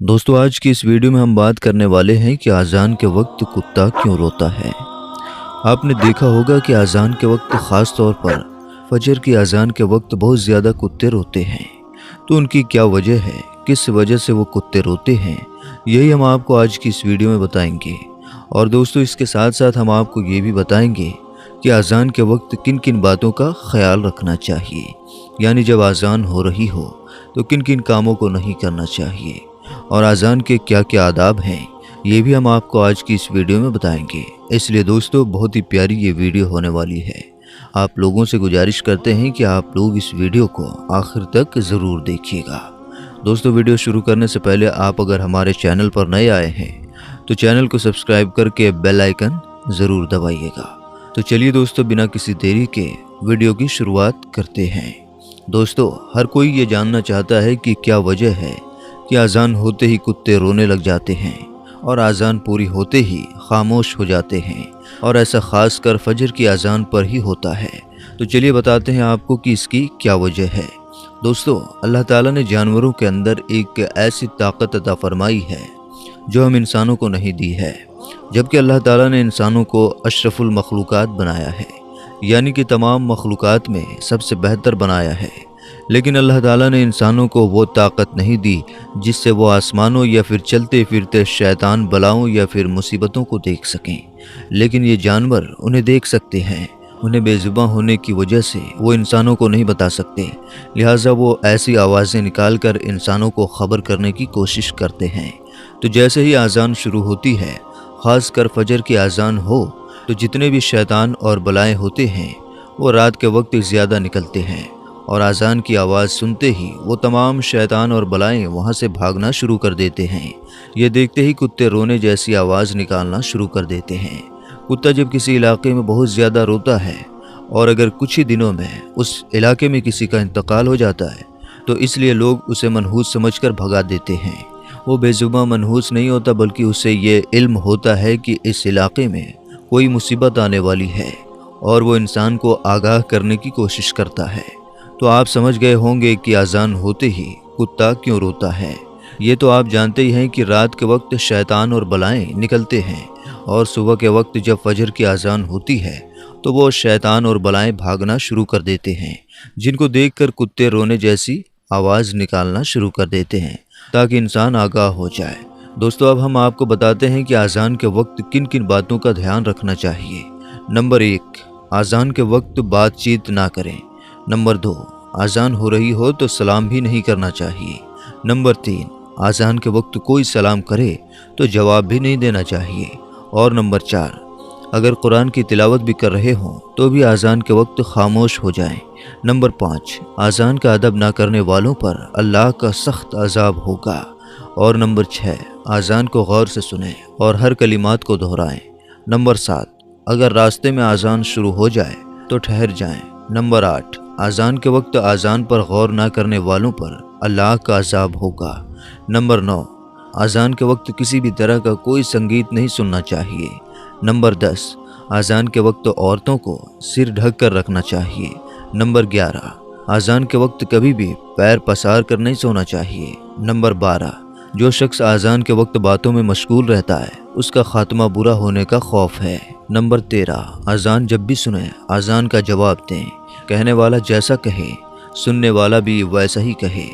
दोस्तों, आज की इस वीडियो में हम बात करने वाले हैं कि अज़ान के वक्त कुत्ता क्यों रोता है। आपने देखा होगा कि अज़ान के वक्त ख़ास तौर पर फजर की अज़ान के वक्त बहुत ज़्यादा कुत्ते रोते हैं। तो उनकी क्या वजह है, किस वजह से वो कुत्ते रोते हैं, यही हम आपको आज की इस वीडियो में बताएंगे। और दोस्तों, इसके साथ साथ हम आपको ये भी बताएंगे कि अज़ान के वक्त किन किन बातों का ख्याल रखना चाहिए, यानी जब अज़ान हो रही हो तो किन किन कामों को नहीं करना चाहिए, और अज़ान के क्या क्या आदाब हैं, ये भी हम आपको आज की इस वीडियो में बताएंगे। इसलिए दोस्तों, बहुत ही प्यारी ये वीडियो होने वाली है। आप लोगों से गुजारिश करते हैं कि आप लोग इस वीडियो को आखिर तक ज़रूर देखिएगा। दोस्तों, वीडियो शुरू करने से पहले आप अगर हमारे चैनल पर नए आए हैं तो चैनल को सब्सक्राइब करके बेल आइकन ज़रूर दबाइएगा। तो चलिए दोस्तों, बिना किसी देरी के वीडियो की शुरुआत करते हैं। दोस्तों, हर कोई ये जानना चाहता है कि क्या वजह है कि अज़ान होते ही कुत्ते रोने लग जाते हैं और अज़ान पूरी होते ही खामोश हो जाते हैं, और ऐसा ख़ास कर फजर की अज़ान पर ही होता है। तो चलिए बताते हैं आपको कि इसकी क्या वजह है। दोस्तों, अल्लाह ताला ने जानवरों के अंदर एक ऐसी ताकत अता फरमाई है जो हम इंसानों को नहीं दी है, जबकि अल्लाह ताला ने इंसानों को अशरफुल मखलूक़ात बनाया है, यानी कि तमाम मखलूक़ात में सबसे बेहतर बनाया है। लेकिन अल्लाह ताला ने इंसानों को वो ताकत नहीं दी जिससे वो आसमानों या फिर चलते फिरते शैतान बलाओं या फिर मुसीबतों को देख सकें। लेकिन ये जानवर उन्हें देख सकते हैं। उन्हें बेज़ुबां होने की वजह से वो इंसानों को नहीं बता सकते, लिहाजा वो ऐसी आवाज़ें निकाल कर इंसानों को ख़बर करने की कोशिश करते हैं। तो जैसे ही अज़ान शुरू होती है, ख़ास कर फजर की अज़ान हो, तो जितने भी शैतान और बलाएँ होते हैं वो रात के वक्त ज़्यादा निकलते हैं, और अज़ान की आवाज़ सुनते ही वो तमाम शैतान और बलाएँ वहाँ से भागना शुरू कर देते हैं। ये देखते ही कुत्ते रोने जैसी आवाज़ निकालना शुरू कर देते हैं। कुत्ता जब किसी इलाके में बहुत ज़्यादा रोता है और अगर कुछ ही दिनों में उस इलाके में किसी का इंतकाल हो जाता है, तो इसलिए लोग उसे मनहूस समझकर भगा देते हैं। वो बेज़ुबां मनहूस नहीं होता, बल्कि उसे ये इल्म होता है कि इस इलाके में कोई मुसीबत आने वाली है, और वो इंसान को आगाह करने की कोशिश करता है। तो आप समझ गए होंगे कि अज़ान होते ही कुत्ता क्यों रोता है। ये तो आप जानते ही हैं कि रात के वक्त शैतान और बलाएं निकलते हैं, और सुबह के वक्त जब फजर की अज़ान होती है तो वो शैतान और बलाएं भागना शुरू कर देते हैं, जिनको देखकर कुत्ते रोने जैसी आवाज़ निकालना शुरू कर देते हैं ताकि इंसान आगाह हो जाए। दोस्तों, अब हम आपको बताते हैं कि अज़ान के वक्त किन किन बातों का ध्यान रखना चाहिए। नंबर 1, अज़ान के वक्त बातचीत ना करें। नंबर 2, अज़ान हो रही हो तो सलाम भी नहीं करना चाहिए। नंबर 3, अज़ान के वक्त कोई सलाम करे तो जवाब भी नहीं देना चाहिए। और नंबर 4, अगर कुरान की तिलावत भी कर रहे हों तो भी अज़ान के वक्त खामोश हो जाएं। नंबर 5, अज़ान का अदब ना करने वालों पर अल्लाह का सख्त अज़ाब होगा। और नंबर 6, अज़ान को गौर से सुनें और हर कलिमात को दोहराएं। नंबर 7, अगर रास्ते में अज़ान शुरू हो जाए तो ठहर जाएं। नंबर 8, अज़ान के वक्त अज़ान पर गौर ना करने वालों पर अल्लाह का अज़ाब होगा। नंबर 9, अज़ान के वक्त किसी भी तरह का कोई संगीत नहीं सुनना चाहिए। नंबर 10, अज़ान के वक्त औरतों को सिर ढक कर रखना चाहिए। नंबर 11, अज़ान के वक्त कभी भी पैर पसार कर नहीं सोना चाहिए। नंबर 12, जो शख्स अज़ान के वक्त बातों में मशगूल रहता है उसका खात्मा बुरा होने का खौफ है। नंबर 13, अज़ान जब भी सुने अज़ान का जवाब दें। कहने वाला जैसा कहे सुनने वाला भी वैसा ही कहे।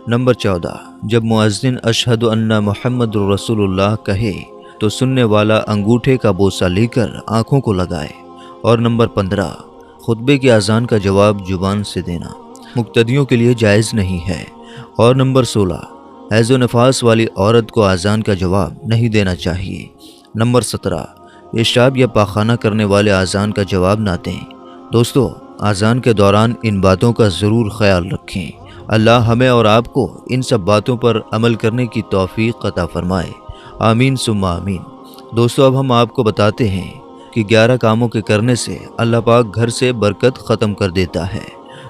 नंबर 14, जब मुअज़्ज़िन अशहदु अन्ना मुहम्मदुर रसूलुल्लाह कहे तो सुनने वाला अंगूठे का बोसा लेकर आँखों को लगाए। और नंबर 15, खुतबे की अज़ान का जवाब जुबान से देना मुक्तदियों के लिए जायज़ नहीं है। और नंबर 16, हैज़ो नफास वाली औरत को अज़ान का जवाब नहीं देना चाहिए। नंबर 17, पेशाब या पाखाना करने वाले अज़ान का जवाब ना दें। दोस्तों, अज़ान के दौरान इन बातों का ज़रूर ख्याल रखें। अल्लाह हमें और आपको इन सब बातों पर अमल करने की तौफीक अता फरमाए। आमीन सुम्मा आमीन। दोस्तों, अब हम आपको बताते हैं कि 11 कामों के करने से अल्लाह पाक घर से बरकत ख़त्म कर देता है।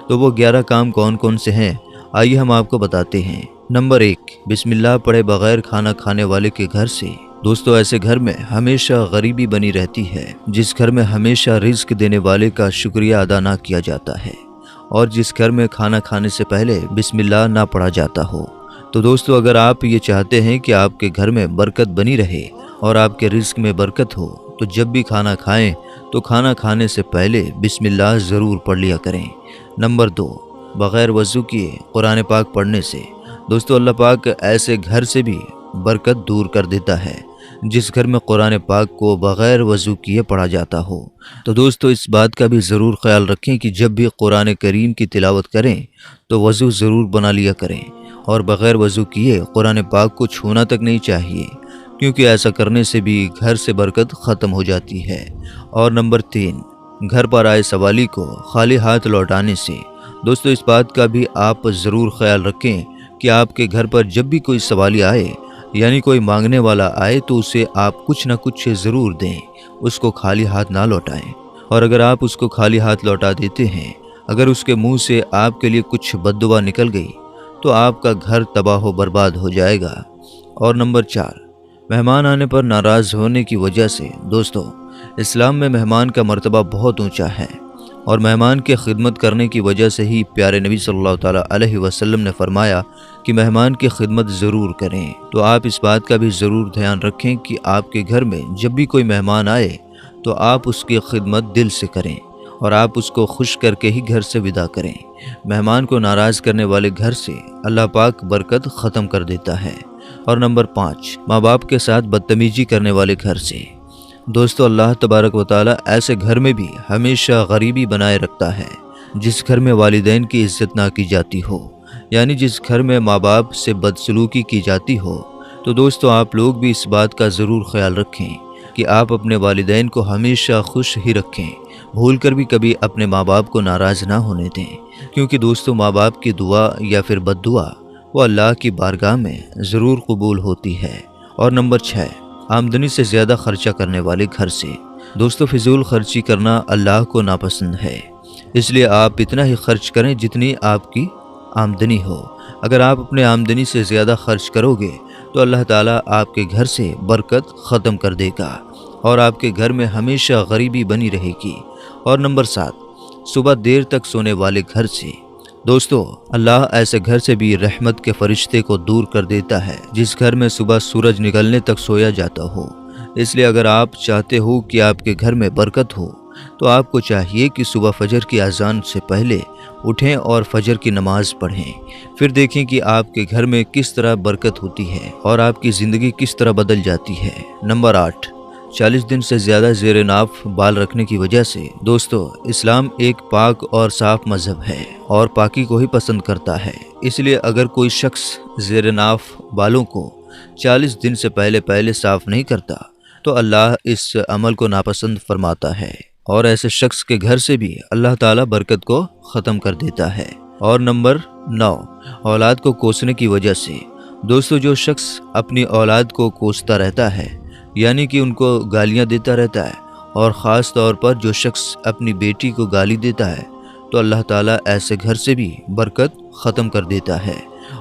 तो वो 11 काम कौन कौन से हैं, आइए हम आपको बताते हैं। नंबर 1, बिस्मिल्लाह पढ़े बग़ैर खाना खाने वाले के घर से। दोस्तों, ऐसे घर में हमेशा गरीबी बनी रहती है, जिस घर में हमेशा रिज़्क देने वाले का शुक्रिया अदा ना किया जाता है, और जिस घर में खाना खाने से पहले बिस्मिल्लाह ना पढ़ा जाता हो। تو دوستو اگر آپ یہ چاہتے ہیں کہ آپ کے گھر میں برکت بنی رہے اور آپ کے رزق میں برکت ہو تو جب بھی کھانا کھائیں تو کھانا کھانے سے پہلے بسم اللہ ضرور پڑھ لیا کریں۔ نمبر 2، بغیر وضو کیے قرآن پاک پڑھنے سے دوستو اللہ پاک ایسے گھر سے بھی برکت دور کر دیتا ہے جس گھر میں قرآن پاک کو بغیر وضو کیے پڑھا جاتا ہو۔ تو دوستو اس بات کا بھی ضرور خیال رکھیں کہ جب بھی قرآن کریم کی تلاوت کریں تو وضو ضرور بنا لیا کریں، اور بغیر وضو کیے قرآن پاک کو چھونا تک نہیں چاہیے، کیونکہ ایسا کرنے سے بھی گھر سے برکت ختم ہو جاتی ہے۔ اور نمبر 3، گھر پر آئے سوالی کو خالی ہاتھ لوٹانے سے دوستو اس بات کا بھی آپ ضرور خیال رکھیں کہ آپ کے گھر پر جب بھی کوئی سوالی آئے یعنی کوئی مانگنے والا آئے تو اسے آپ کچھ نہ کچھ ضرور دیں، اس کو خالی ہاتھ نہ لوٹائیں۔ اور اگر آپ اس کو خالی ہاتھ لوٹا دیتے ہیں، اگر اس کے منہ سے آپ کے لیے کچھ بد دعا نکل گئی تو آپ کا گھر تباہ و برباد ہو جائے گا۔ اور نمبر 4، مہمان آنے پر ناراض ہونے کی وجہ سے دوستو اسلام میں مہمان کا مرتبہ بہت اونچا ہے، اور مہمان کی خدمت کرنے کی وجہ سے ہی پیارے نبی صلی اللہ تعالیٰ علیہ وسلم نے فرمایا کہ مہمان کی خدمت ضرور کریں۔ تو آپ اس بات کا بھی ضرور دھیان رکھیں کہ آپ کے گھر میں جب بھی کوئی مہمان آئے تو آپ اس کی خدمت دل سے کریں اور آپ اس کو خوش کر کے ہی گھر سے ودا کریں۔ مہمان کو ناراض کرنے والے گھر سے اللہ پاک برکت ختم کر دیتا ہے۔ اور نمبر 5، ماں باپ کے ساتھ بدتمیزی کرنے والے گھر سے دوستو اللہ تبارک و تعالیٰ ایسے گھر میں بھی ہمیشہ غریبی بنائے رکھتا ہے۔ جس گھر میں والدین کی عزت نہ کی جاتی ہو، یعنی جس گھر میں ماں باپ سے بدسلوکی کی جاتی ہو، تو دوستو آپ لوگ بھی اس بات کا ضرور خیال رکھیں کہ آپ اپنے والدین کو ہمیشہ خوش ہی رکھیں، بھول کر بھی کبھی اپنے ماں باپ کو ناراض نہ ہونے دیں، کیونکہ دوستو ماں باپ کی دعا یا پھر بد دعا وہ اللہ کی بارگاہ میں ضرور قبول ہوتی ہے۔ اور نمبر 6، آمدنی سے زیادہ خرچہ کرنے والے گھر سے دوستو فضول خرچی کرنا اللہ کو ناپسند ہے، اس لیے آپ اتنا ہی خرچ کریں جتنی آپ کی آمدنی ہو۔ اگر آپ اپنے آمدنی سے زیادہ خرچ کرو گے تو اللہ تعالیٰ آپ کے گھر سے برکت ختم کر دے گا اور آپ کے گھر میں ہمیشہ غریبی بنی رہے گی۔ اور نمبر 7، صبح دیر تک سونے والے گھر سے دوستو اللہ ایسے گھر سے بھی رحمت کے فرشتے کو دور کر دیتا ہے جس گھر میں صبح سورج نکلنے تک سویا جاتا ہو۔ اس لیے اگر آپ چاہتے ہو کہ آپ کے گھر میں برکت ہو تو آپ کو چاہیے کہ صبح فجر کی اذان سے پہلے اٹھیں اور فجر کی نماز پڑھیں، پھر دیکھیں کہ آپ کے گھر میں کس طرح برکت ہوتی ہے اور آپ کی زندگی کس طرح بدل جاتی ہے۔ نمبر 8، 40 دن سے زیادہ زیر ناف بال رکھنے کی وجہ سے دوستو اسلام ایک پاک اور صاف مذہب ہے اور پاکی کو ہی پسند کرتا ہے، اس لیے اگر کوئی شخص زیر ناف بالوں کو 40 دن سے پہلے صاف نہیں کرتا تو اللہ اس عمل کو ناپسند فرماتا ہے، اور ایسے شخص کے گھر سے بھی اللہ تعالیٰ برکت کو ختم کر دیتا ہے۔ اور نمبر 9، اولاد کو کوسنے کی وجہ سے دوستو جو شخص اپنی اولاد کو کوستا رہتا ہے یعنی کہ ان کو گالیاں دیتا رہتا ہے، اور خاص طور پر جو شخص اپنی بیٹی کو گالی دیتا ہے تو اللہ تعالیٰ ایسے گھر سے بھی برکت ختم کر دیتا ہے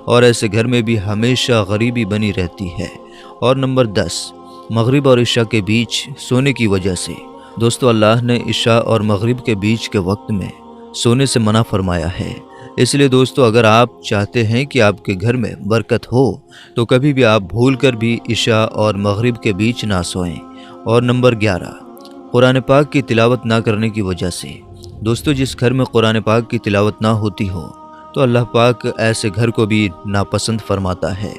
اور ایسے گھر میں بھی ہمیشہ غریبی بنی رہتی ہے۔ اور نمبر 10، مغرب اور عشاء کے بیچ سونے کی وجہ سے دوستو اللہ نے عشاء اور مغرب کے بیچ کے وقت میں سونے سے منع فرمایا ہے، اس لیے دوستو اگر آپ چاہتے ہیں کہ آپ کے گھر میں برکت ہو تو کبھی بھی آپ بھول کر بھی عشاء اور مغرب کے بیچ نہ سوئیں۔ اور نمبر 11، قرآن پاک کی تلاوت نہ کرنے کی وجہ سے دوستو جس گھر میں قرآن پاک کی تلاوت نہ ہوتی ہو تو اللہ پاک ایسے گھر کو بھی ناپسند فرماتا ہے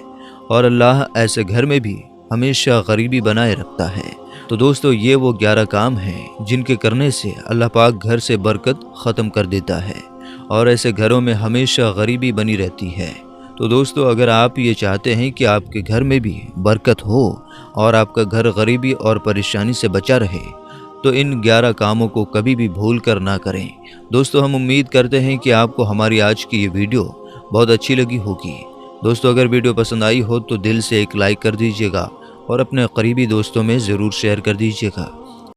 اور اللہ ایسے گھر میں بھی ہمیشہ غریبی بنائے رکھتا ہے۔ تو دوستو یہ وہ 11 کام ہیں جن کے کرنے سے اللہ پاک گھر سے برکت ختم کر دیتا ہے اور ایسے گھروں میں ہمیشہ غریبی بنی رہتی ہے۔ تو دوستو اگر آپ یہ چاہتے ہیں کہ آپ کے گھر میں بھی برکت ہو اور آپ کا گھر غریبی اور پریشانی سے بچا رہے تو ان 11 کاموں کو کبھی بھی بھول کر نہ کریں۔ دوستو ہم امید کرتے ہیں کہ آپ کو ہماری آج کی یہ ویڈیو بہت اچھی لگی ہوگی۔ دوستو اگر ویڈیو پسند آئی ہو تو دل سے ایک لائک کر دیجیے گا اور اپنے قریبی دوستوں میں ضرور شیئر کر دیجیے گا۔